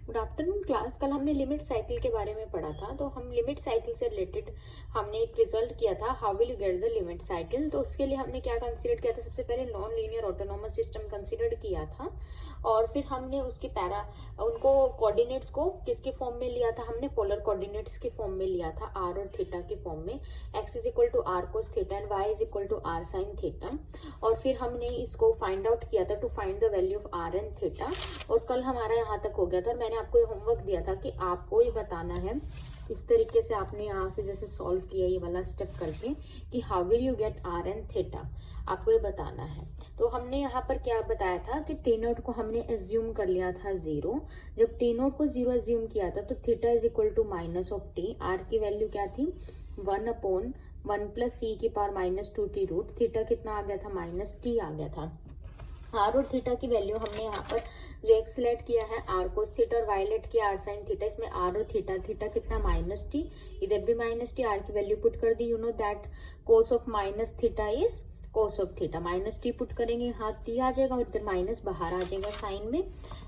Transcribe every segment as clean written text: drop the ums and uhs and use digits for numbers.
Good afternoon class. कल हमने limit cycle के बारे में पढ़ा था, तो हम लिमिट साइकिल से रिलेटेड हमने एक रिजल्ट किया था, how will you get the limit cycle. तो उसके लिए हमने क्या कंसीडर किया था, सबसे पहले non linear autonomous system consider किया था, और फिर हमने उसके उनको कोऑर्डिनेट्स को किसके फॉर्म में लिया था, हमने पोलर कोऑर्डिनेट्स के फॉर्म में लिया था, आर और थीटा के फॉर्म में। X is equal to R cos theta and Y is equal to R sine theta. और फिर हमने इसको फाइंड आउट किया था to find the value of R and theta. और कल हमारा यहाँ तक हो गया था, और मैंने आपको ये होमवर्क दिया था कि आपको ये बताना है, इस तरीके से आपने यहाँ से जैसे सॉल्व किया ये वाला स्टेप करके, कि how will you get R and theta, आपको ये बताना है। तो हमने यहाँ पर क्या बताया था कि टी नोट को हमने एज्यूम कर लिया था 0। जब टी नोट को 0 एज्यूम किया था तो theta is equal to minus of T. R की वैल्यू क्या थी, 1/1 प्लस सी की पावर -2t रूट। थीटा कितना आ गया था, -t आ गया था। आर और थीटा की वैल्यू हमने यहाँ पर जो एक्स लेट किया है आर कोस थीटा और वाई लेट किया आर साइन थीटा, इसमें आर और थीटा, थीटा कितना -t, इधर भी -t, आर की वैल्यू पुट कर दी। You know that cos of minus theta is cos of theta. -t put करेंगे, यहाँ t आ जाएगा और इधर माइनस बाहर आ जाएगा साइन में,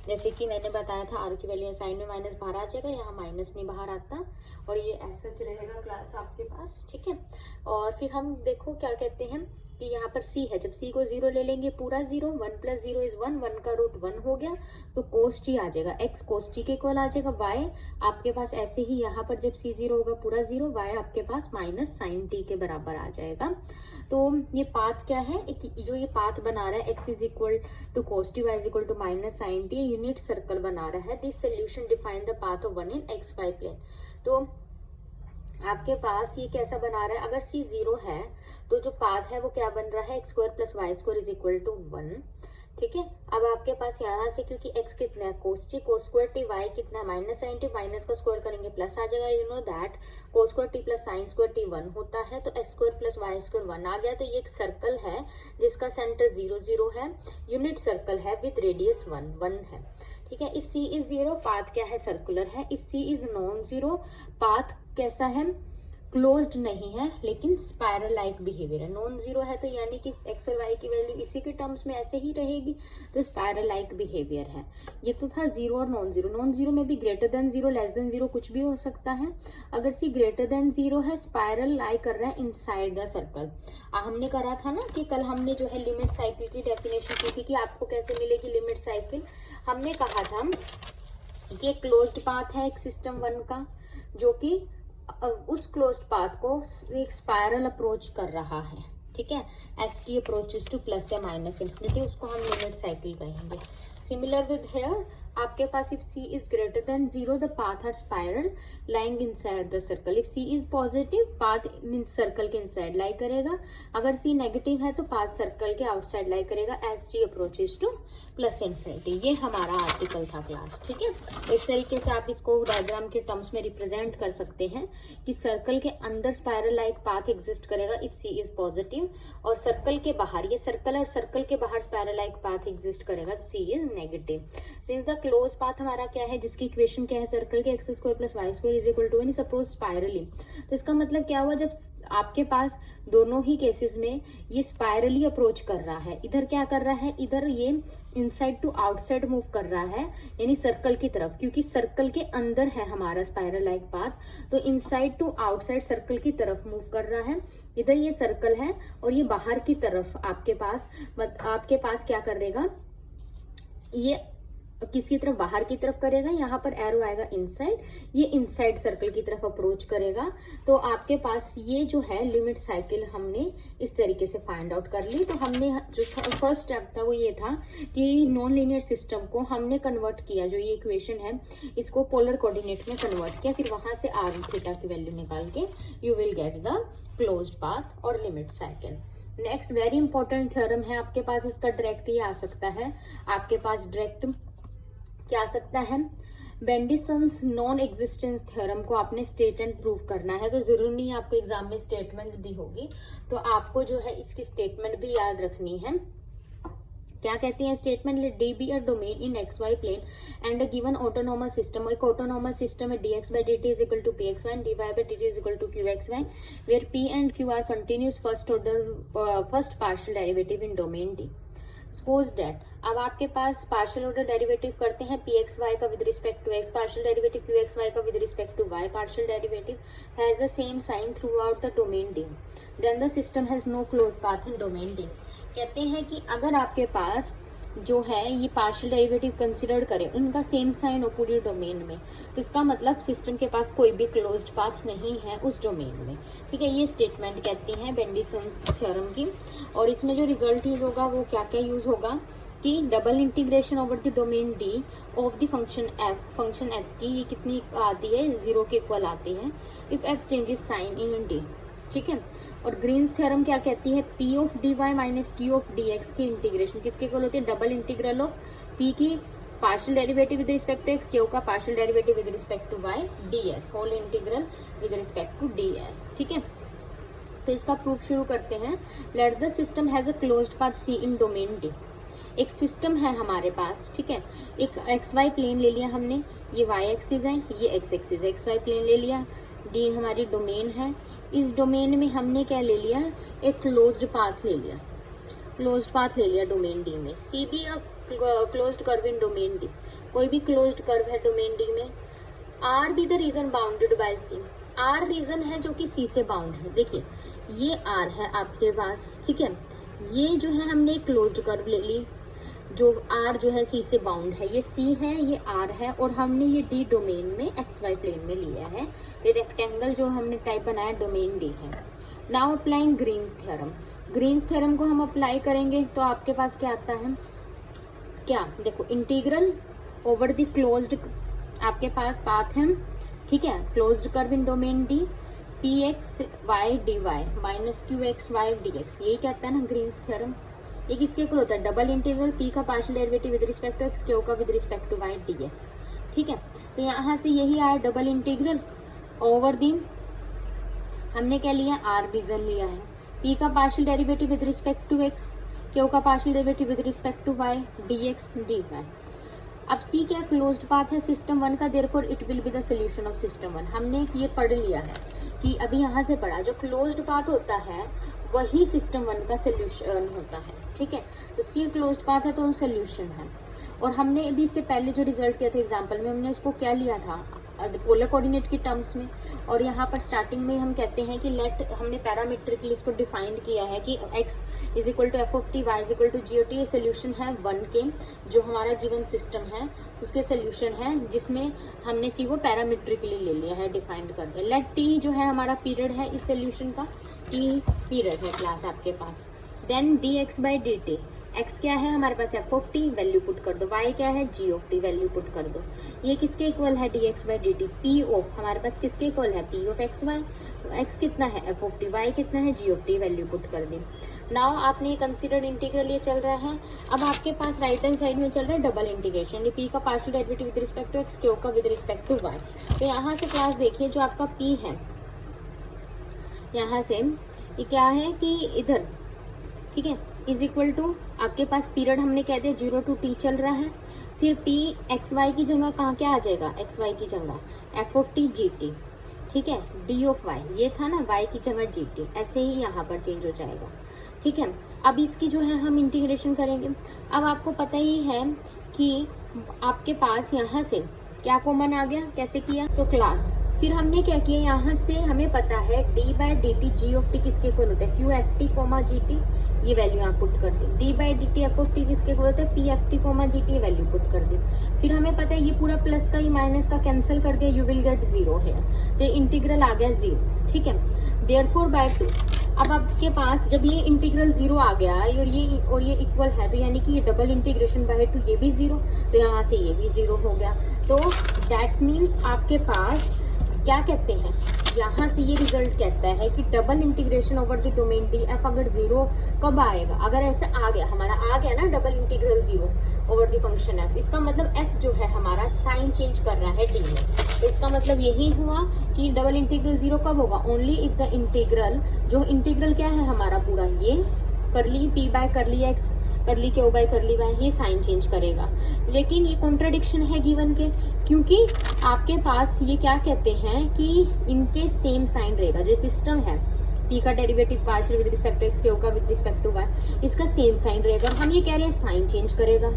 जैसे कि मैंने बताया था आर की वैल्यू साइन में माइनस बाहर आ जाएगा, यहाँ माइनस नहीं बाहर आता, और ये ऐसा रहेगा क्लास आपके पास, ठीक है। और फिर हम देखो क्या कहते हैं कि यहाँ पर c है, जब c को 0 ले लेंगे पूरा 0, 1 + 0 इज 1, 1 का रूट 1 हो गया, तो cos t आ जाएगा, x cos t के इक्वल आ जाएगा। y आपके पास ऐसे ही यहाँ पर जब c 0 होगा पूरा 0, y आपके पास माइनस साइन t के बराबर आ जाएगा। तो ये पाथ क्या है, जो ये पाथ बना रहा है x is equal to cos t, y is equal to minus sine t, unit circle बना रहा है। This solution define the path of 1 in xy plane. तो आपके पास ये कैसा बना रहा है, अगर c 0 है तो जो पाथ है वो क्या बन रहा है, x² + y² is equal to 1, ठीक है। अब आपके पास यहाँ से क्योंकि x कितना है, cos t, cos² t, y कितना है, माइनस साइन t, माइनस का स्क्वायर करेंगे प्लस आ जाएगा। You know that cos² t + sin² t 1 होता है, तो x² + y² 1 आ गया। तो ये एक सर्कल है जिसका सेंटर 0 0 है, यूनिट सर्कल है विद रेडियस 1 1 है, ठीक है। इफ c इज 0 पाथ क्या है, सर्कुलर है। If c is non 0 path कैसा है, क्लोज्ड नहीं है लेकिन स्पाइरल लाइक बिहेवियर है। नॉन 0 है तो यानी कि x और y की वैल्यू इसी के टर्म्स में ऐसे ही रहेगी, तो स्पाइरल लाइक बिहेवियर है। ये तो था 0 और नॉन 0। नॉन 0 में भी ग्रेटर देन 0, लेस देन 0 कुछ भी हो सकता है। अगर c ग्रेटर देन 0 है, स्पाइरल लाई कर रहा है इनसाइड द सर्कल। हमने करा था ना कि कल हमने जो है लिमिट साइकिल की डेफिनेशन की थी कि आपको कैसे मिलेगी लिमिट साइकिल। हमने कहा था कि एक क्लोज्ड पाथ है एक सिस्टम 1 का, जो कि उस क्लोज्ड पाथ को एक स्पाइरल अप्रोच कर रहा है, ठीक है। As T approaches to plus या माइनस इन्फिनिटी, उसको हम लिमिट साइकिल कहेंगे। सिमिलर विद हेयर आपके पास if c is greater than 0 the path are spiral lying inside the circle. If c is positive path in circle के inside lie करेगा, अगर c negative है तो पाथ सर्कल के outside lie करेगा as t approaches to plus infinity. ये हमारा article था क्लास, ठीक है। तो इस तरीके से आप इसको डायग्राम के टर्म्स में रिप्रेजेंट कर सकते हैं कि सर्कल के अंदर स्पाइरल लाइक पाथ एग्जिस्ट करेगा इफ c इज पॉजिटिव, और सर्कल के बाहर, ये सर्कल और सर्कल के बाहर स्पाइरल लाइक पाथ एग्जिस्ट करेगा if c is negative. Since the close path हमारा क्या है, जिसकी इक्वेशन क्या है, सर्कल के x² + y² is equal to 1 suppose spirally. तो इसका मतलब क्या हुआ, जब आपके पास दोनों ही केसेस में ये स्पाइरली अप्रोच कर रहा है, इधर क्या कर रहा है, इधर ये इनसाइड टू आउटसाइड मूव कर रहा है, यानी सर्कल की तरफ, क्योंकि सर्कल के अंदर है हमारा स्पाइरल लाइक पाथ, तो इनसाइड टू आउटसाइड सर्कल की तरफ मूव कर रहा है। इधर ये सर्कल है और ये बाहर की तरफ आपके पास क्या करेगा, ये किसकी तरफ, बाहर की तरफ करेगा। यहाँ पर एरो आएगा इनसाइड, ये इनसाइड सर्कल की तरफ अप्रोच करेगा। तो आपके पास ये जो है लिमिट साइकिल हमने इस तरीके से फाइंड आउट कर ली। तो हमने जो फर्स्ट स्टेप था वो ये था कि नॉन लीनियर सिस्टम को हमने कन्वर्ट किया, जो ये इक्वेशन है इसको पोलर कोऑर्डिनेट में कन्वर्ट किया, फिर वहां से आर थीटा की वैल्यू निकाल के you will get the closed path और limit cycle. Next very important theorem है आपके पास, इसका डायरेक्ट ये आ सकता है, आपके पास डायरेक्ट क्या आ सकता है, बेंडिसन्स नॉन एग्जिस्टेंस थ्योरम को आपने स्टेट एंड प्रूव करना है। तो जरूरी नहीं आपको एग्जाम में स्टेटमेंट दी होगी, तो आपको जो है इसकी स्टेटमेंट भी याद रखनी है। क्या कहते हैं statement, let D be a domain in X Y plane and a given autonomous system. एक ऑटोनोमस सिस्टम है dx/dt is equal to px y and dy/dt is equal to qx y, where p and q are continuous first partial derivative in domain D। Suppose that अब आपके पास partial order derivative करते हैं P X Y का with respect to X, partial derivative Q X Y का with respect to Y, partial derivative has the same sign throughout the domain D, then the system has no close path in domain D. कहते हैं कि अगर आपके पास जो है ये partial derivative consider करें उनका सेम साइन हो पूरी डोमेन में, तो इसका मतलब सिस्टम के पास कोई भी क्लोज्ड पाथ नहीं है उस डोमेन में। ठीक है, ये स्टेटमेंट कहती हैं बेंडिसन्स थ्योरम की। और इसमें जो रिजल्ट यूज होगा वो क्या क्या यूज होगा कि double integration over the domain D of the function F की ये कितनी आती है, 0 के इक्वल आती है if F changes sign in D. ठीक है, और ग्रीन्स थ्योरम क्या कहती है, P of D Y minus Q of D X की इंटीग्रेशन किसके इक्वल होती है, डबल इंटीग्रल ऑफ पी की partial derivative with respect to X, Q का partial derivative with respect to Y, D S whole integral with respect to D S. ठीक है, तो इसका प्रूफ शुरू करते हैं। Let the system has a closed path C in domain D. एक system है हमारे पास, ठीक है, एक एक्स वाई प्लेन ले लिया हमने, ये वाई एक्सिस है, ये एक्स एक्सिस है, एक्स वाई प्लेन ले लिया, डी हमारी डोमेन है, इस डोमेन में हमने क्या ले लिया, एक क्लोज्ड पाथ ले लिया, क्लोज्ड पाथ ले लिया डोमेन डी में। C be a closed curve in domain D, कोई भी क्लोज्ड कर्व है डोमेन डी में। R be the region bounded by C, R region है जो कि सी से बाउंड है। देखिए ये आर है आपके पास, ठीक है, ये जो है हमने एक क्लोज्ड कर्व ले ली जो आर जो है सी से बाउंड है, ये सी है ये आर है, और हमने ये डी डोमेन में एक्स वाई प्लेन में लिया है। ये रेक्टेंगल जो हमने टाइप बनाया डोमेन डी है। Now applying Green's theorem, Green's theorem को हम अप्लाई करेंगे तो आपके पास क्या आता है, क्या देखो, इंटीग्रल ओवर द क्लोज्ड आपके पास पाथ है, ठीक है, closed curve in domain D, P X Y D Y minus Q X Y D X, यही कहता है ना ग्रीन्स थ्योरम। ये किसके इक्वल होता है, डबल इंटीग्रल पी का partial derivative with respect to X, Q का with respect to Y D S. ठीक है, तो यहाँ से यही आया डबल इंटीग्रल ओवर दी, हमने क्या लिया, आर रीजन लिया है, पी का partial derivative with respect to X, Q का partial derivative with respect to Y, D X D Y. अब सी क्या क्लोज्ड पाथ है सिस्टम वन का, therefore it will be the solution of system one. हमने ये पढ़ लिया है कि अभी यहाँ से पढ़ा, जो क्लोज्ड पाथ होता है वही सिस्टम वन का सोल्यूशन होता है। ठीक है, तो सी क्लोज्ड पाथ है तो सोल्यूशन है। और हमने अभी इससे पहले जो रिजल्ट किया था एग्जाम्पल में, हमने उसको क्या लिया था, पोलर कोऑर्डिनेट की टर्म्स में। और यहाँ पर स्टार्टिंग में हम कहते हैं कि लेट, हमने पैरामीट्रिकली इसको डिफाइंड किया है कि x is equal to F of T, Y is equal to G of T. ये सोल्यूशन है वन के, जो हमारा गिवन सिस्टम है उसके सोल्यूशन है, जिसमें हमने सी को पैरामीट्रिकली ले लिया है, डिफाइंड कर दिया। लेट टी जो है हमारा पीरियड है इस सोल्यूशन का, टी पीरियड है क्लास आपके पास। Then D X by D T, X क्या है हमारे पास F of T, value put कर दो, वाई क्या है G of T, value put कर दो। ये किसके इक्वल है, D X by D T, P of हमारे पास किसके इक्वल है, P of X Y, X कितना है एफ ऑफ टी, वाई कितना है G of T, value put कर दी। नाउ आपने ये कंसिडर्ड इंटीग्रल ये चल रहा है। अब आपके पास राइट हैंड साइड में चल रहा है डबल इंटीग्रेशन, ये पी का partial derivative with respect to X, Q का विद रिस्पेक्ट टू वाई। तो यहाँ से क्लास देखिए, जो आपका पी है यहाँ से ये क्या है कि इधर, ठीक है, इज इक्वल टू आपके पास पीरियड हमने कह दिया 0 to t चल रहा है। फिर p एक्स वाई की जगह कहाँ क्या आ जाएगा, एक्स वाई की जगह F of T G T, ठीक है, डी ऑफ वाई, ये था ना वाई की जगह जी टी, ऐसे ही यहाँ पर चेंज हो जाएगा। ठीक है, अब इसकी जो है हम इंटीग्रेशन करेंगे। अब आपको पता ही है कि आपके पास यहाँ से क्या कॉमन आ गया, कैसे किया, सो क्लास फिर हमने क्या किया, यहाँ से हमें पता है D by D T G of T किसके इक्वल होता है, Q F T comma G T, ये वैल्यू यहाँ पुट कर दी। D by D T F of T किसके इक्वल होता है, P F T comma G T, value put कर दी। फिर हमें पता है ये पूरा प्लस का ये माइनस का कैंसिल कर दिया, यू विल गेट 0 है, तो इंटीग्रल आ गया 0। ठीक है, देयरफॉर बाय 2। अब आपके पास जब ये इंटीग्रल 0 आ गया और ये इक्वल है, तो यानी कि ये डबल इंटीग्रेशन बाय 2, ये भी 0, तो यहाँ से ये भी 0 हो गया। तो दैट मीन्स आपके पास क्या कहते हैं, यहाँ से ये रिजल्ट कहता है कि double integration over the domain D F अगर 0 कब आएगा, अगर ऐसे आ गया, हमारा आ गया ना double integral 0 over the function F, इसका मतलब एफ जो है हमारा साइन चेंज कर रहा है डी में। तो इसका मतलब यही हुआ कि डबल इंटीग्रल 0 कब होगा, ओनली इफ द इंटीग्रल, जो इंटीग्रल क्या है हमारा पूरा, ये कर ली पी बाय कर ली एक्स, कर ली क्यू बाय कर ली वाई, ये साइन चेंज करेगा। लेकिन ये कॉन्ट्रडिक्शन है गिवन के, क्योंकि आपके पास ये क्या कहते हैं कि इनके सेम साइन रहेगा। जो सिस्टम है पी का derivative partial with respect to X, Q का विद रिस्पेक्ट टू वाई, इसका सेम साइन रहेगा। हम ये कह रहे हैं साइन चेंज करेगा,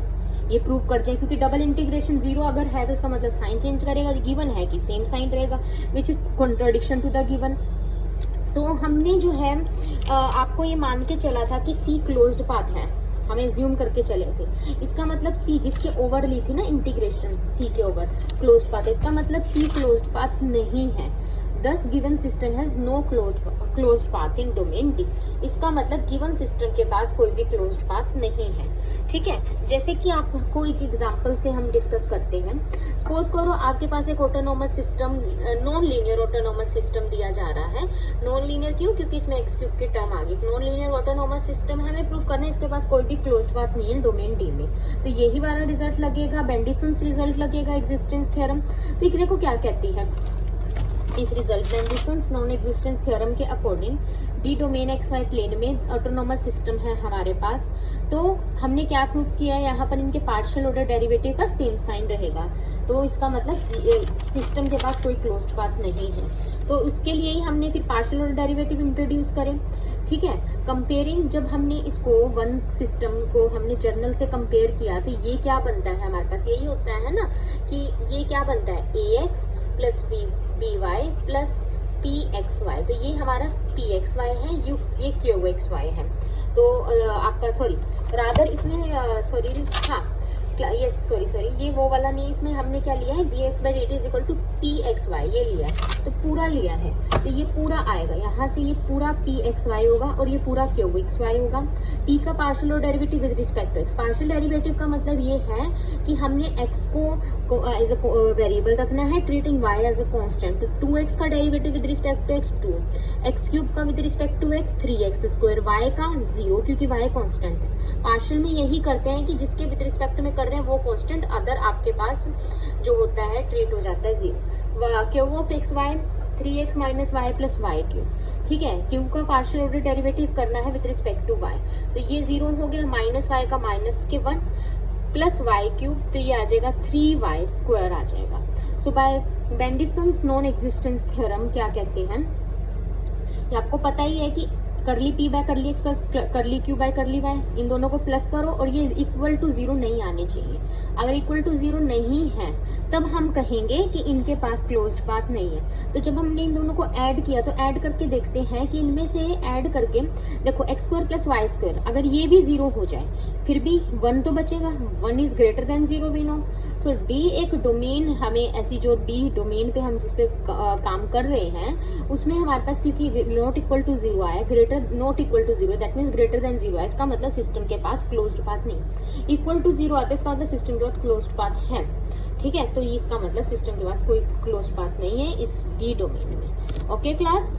ये प्रूव करते हैं क्योंकि डबल इंटीग्रेशन जीरो अगर है तो इसका मतलब साइन चेंज करेगा, गिवन है कि सेम साइन रहेगा, which is contradiction to the given. तो हमने जो है आपको ये मान के चला था कि सी क्लोज्ड पाथ है, हमें ज्यूम करके चले थे। इसका मतलब सी जिसके ओवर ली थी ना इंटीग्रेशन, सी के ओवर क्लोज्ड पाथ है, इसका मतलब सी क्लोज्ड पाथ नहीं है। This given system has no closed path in domain D, इसका मतलब गिवन सिस्टम के पास कोई भी क्लोज्ड पाथ नहीं है। ठीक है, जैसे कि आपको एक एग्जांपल से हम डिस्कस करते हैं। सपोज करो आपके पास एक autonomous system, non linear autonomous system दिया जा रहा है। नॉन लीनियर क्यों? क्योंकि इसमें एक्स क्यूब की टर्म आ गई। नॉन लीनियर ऑटोनोमस सिस्टम है, हमें प्रूव करना है इसके पास कोई भी क्लोज्ड पाथ नहीं है डोमेन डी में। तो यही वाला रिजल्ट लगेगा, बेंडिसन्स रिजल्ट लगेगा एग्जिस्टेंस थ्योरम। तो ये देखो क्या कहती है इस result, Bendixson's non existence theorem के according D domain X Y plane में ऑटोनोमस सिस्टम है हमारे पास। तो हमने क्या प्रूव किया है, यहाँ पर इनके पार्शियल ऑर्डर डेरिवेटिव का सेम साइन रहेगा। तो इसका मतलब सिस्टम के पास कोई क्लोज्ड पाथ नहीं है। तो उसके लिए ही हमने फिर पार्शियल ऑर्डर डेरिवेटिव इंट्रोड्यूस करें। ठीक है, कंपेयरिंग जब हमने इसको वन सिस्टम को हमने जर्नल से कंपेयर किया तो ये क्या बनता है हमारे पास, यही होता है ना कि ये क्या बनता है, A X plus B Y plus P X Y. तो ये हमारा पी एक्स वाई है, ये क्यू एक्स वाई है। तो आपका सॉरी रादर इसमें सॉरी हाँ यस सॉरी ये वो वाला नहीं, इसमें हमने क्या लिया है, D X by D T is equal to P X Y, ये लिया है। तो पूरा लिया है तो ये पूरा आएगा, यहाँ से ये पूरा पी एक्स वाई होगा और ये पूरा क्यू एक्स वाई होगा। पी का पार्शियल और derivative with respect to X, partial derivative का मतलब ये है कि हमने एक्स को एज अ वेरिएबल रखना है, treating Y as a constant. तो 2x का derivative with respect to X 2, X cube का with respect to X 3x square, Y का 0 क्योंकि वाई कॉन्स्टेंट है। पार्शियल में यही करते हैं कि जिसके विद रिस्पेक्ट में कर रहे हैं वो कॉन्स्टेंट, अदर आपके पास जो होता है ट्रीट हो जाता है 0। Q of X Y 3x minus Y plus Y cube. ठीक है, क्यू का पार्शियल ऑर्डर डेरिवेटिव करना है विद रिस्पेक्ट टू वाई, तो ये 0 हो गया, माइनस वाई का माइनस के 1 प्लस वाई क्यूब, तो ये आ जाएगा 3y स्क्वायर आ जाएगा। सो बाय बेंडिसन्स नॉन एग्जिस्टेंस थ्योरम क्या कहते हैं, ये आपको पता ही है कि curly P by curly X plus curly Q by curly Y, इन दोनों को प्लस करो और ये इक्वल टू 0 नहीं आने चाहिए। अगर इक्वल टू 0 नहीं है तब हम कहेंगे कि इनके पास क्लोज्ड पाथ नहीं है। तो जब हमने इन दोनों को ऐड किया तो ऐड करके देखते हैं कि इनमें से ऐड करके देखो X square plus Y square, अगर ये भी 0 हो जाए फिर भी 1 तो बचेगा, 1 is greater than 0 we know. So D एक डोमेन, हमें ऐसी जो डी डोमेन पे हम जिसपे काम कर रहे हैं उसमें हमारे पास क्योंकि नॉट इक्वल टू 0 आया, greater not equal to 0 that means greater than 0 है, इसका मतलब सिस्टम के पास क्लोज्ड पाथ नहीं। इक्वल टू 0 आता है इसका मतलब सिस्टम के पास क्लोज्ड पाथ है। ठीक है, तो इसका मतलब सिस्टम के पास कोई क्लोज्ड पाथ नहीं है इस डी डोमेन में। Okay class.